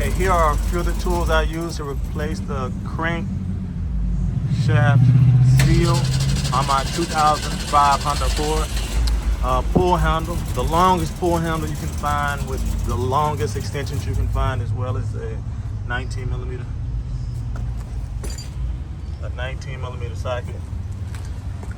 Okay, here are a few of the tools I use to replace the crank shaft seal on my 2005 Honda Accord. Pull handle, the longest pull handle you can find with the longest extensions you can find, as well as a 19 millimeter socket,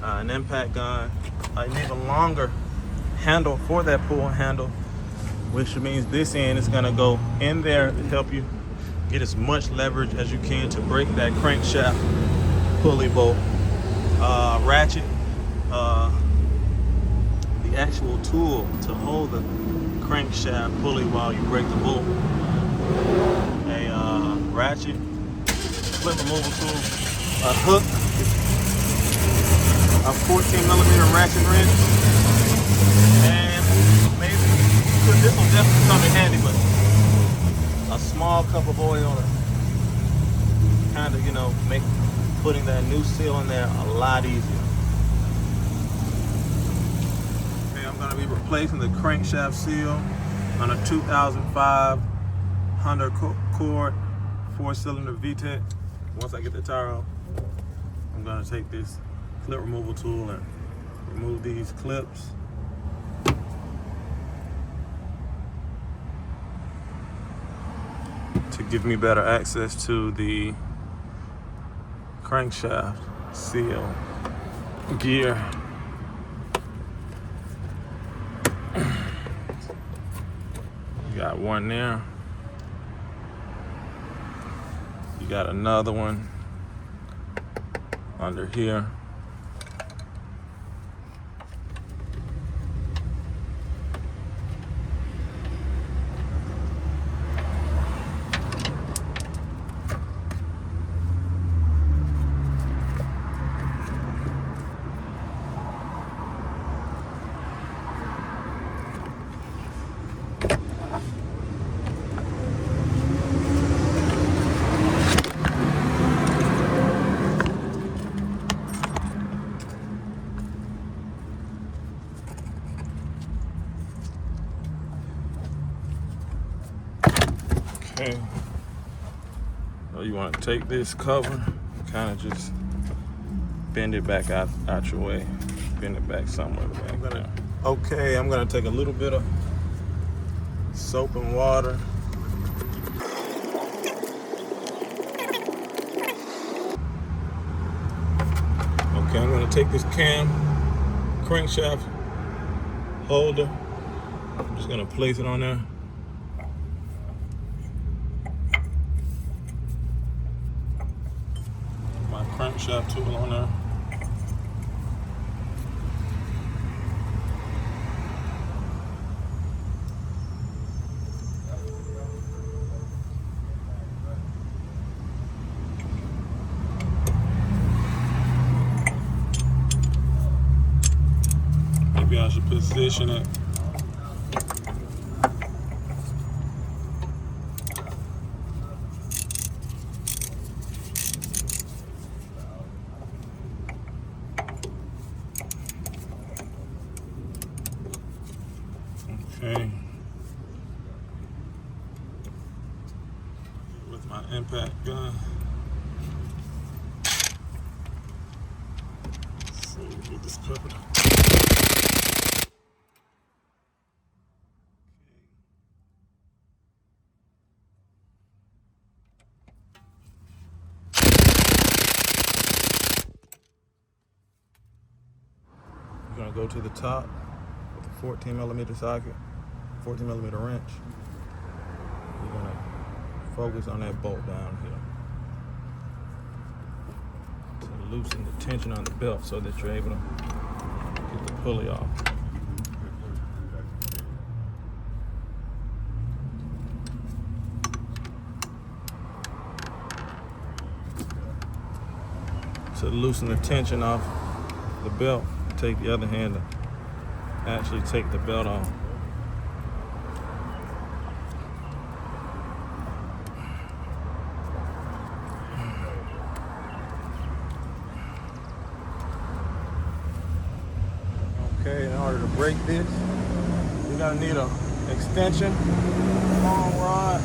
an impact gun. I need a longer handle for that pull handle, which means this end is going to go in there to help you get as much leverage as you can to break that crankshaft pulley bolt. Ratchet, the actual tool to hold the crankshaft pulley while you break the bolt. A ratchet, clip removal tool, a hook, a 14 millimeter ratchet wrench, and maybe this will definitely come in handy, but a small cup of oil to kind of, make putting that new seal in there a lot easier. Okay, I'm going to be replacing the crankshaft seal on a 2005 Honda Accord 4-cylinder VTEC. Once I get the tire off, I'm going to take this clip removal tool and remove these clips. To give me better access to the crankshaft seal gear. You got one there. You got another one under here. Okay, so you want to take this cover, kind of just bend it back out your way, bend it back somewhere back there. Okay, I'm gonna take a little bit of soap and water. Okay, I'm gonna take this crankshaft holder. I'm just gonna place it on there. My crankshaft tool on there. Maybe I should position it. Okay. With my impact gun. So get this covered. We're gonna go to the top with a 14 millimeter socket, 14 millimeter wrench. We're gonna focus on that bolt down here to loosen the tension on the belt so that you're able to get the pulley off. To loosen the tension off the belt, take the other hand to actually take the belt off. Okay, in order to break this, you're gonna need an extension, long rod,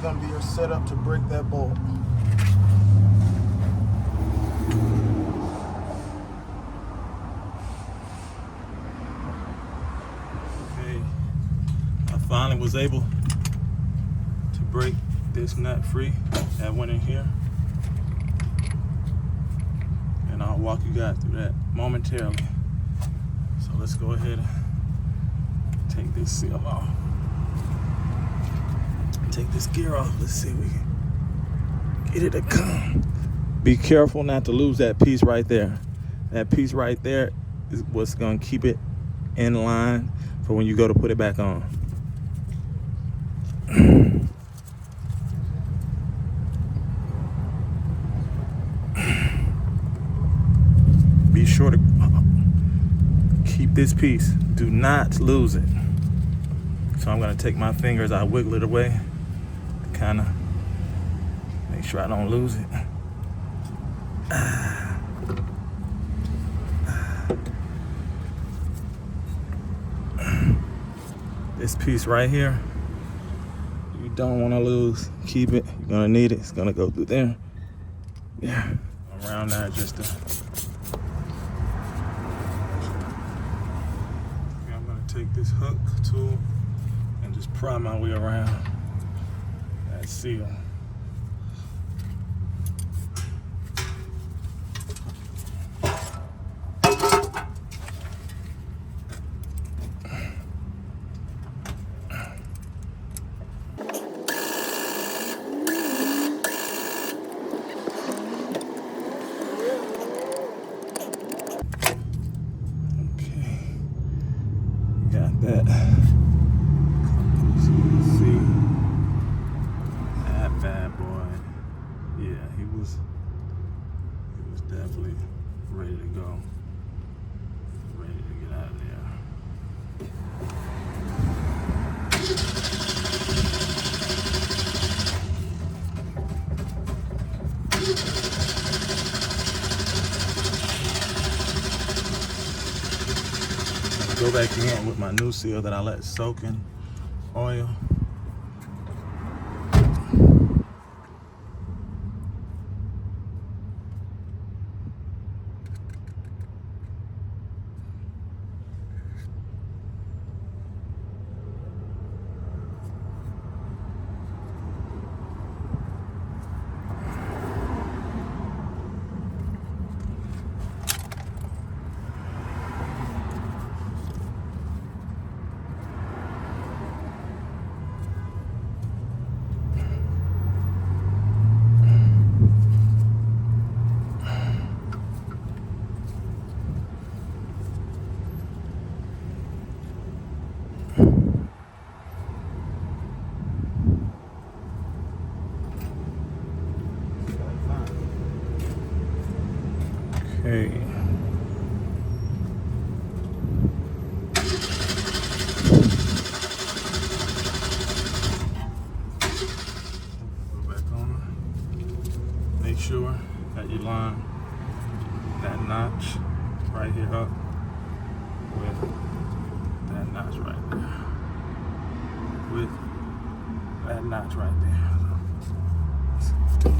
going to be your setup to break that bolt. Okay, I finally was able to break this nut free that went in here, and I'll walk you guys through that momentarily. So let's go ahead and take this seal off. Take this gear off. Let's see if we can get it to come. Be careful not to lose that piece right there. That piece right there is what's going to keep it in line for when you go to put it back on. Be sure to keep this piece. Do not lose it. So I'm going to take my fingers, I wiggle it away, kind of make sure I don't lose it. This piece right here, you don't want to lose. Keep it. You're going to need it. It's going to go through there. Yeah. Around there just to... Okay, I'm going to take this hook tool and just pry my way around that seal. Got that. So you can see that bad boy. Yeah, he was definitely ready to go. Ready to get out of there. Go back in with my new seal that I let soak in oil. Okay. Go back on. Make sure that you line that notch right here up with that notch right there. With that notch right there. Let's do it.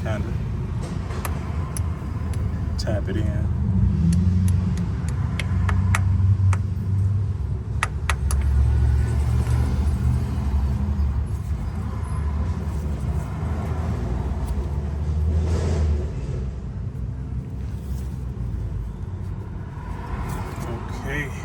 Kind of tap it in. Okay.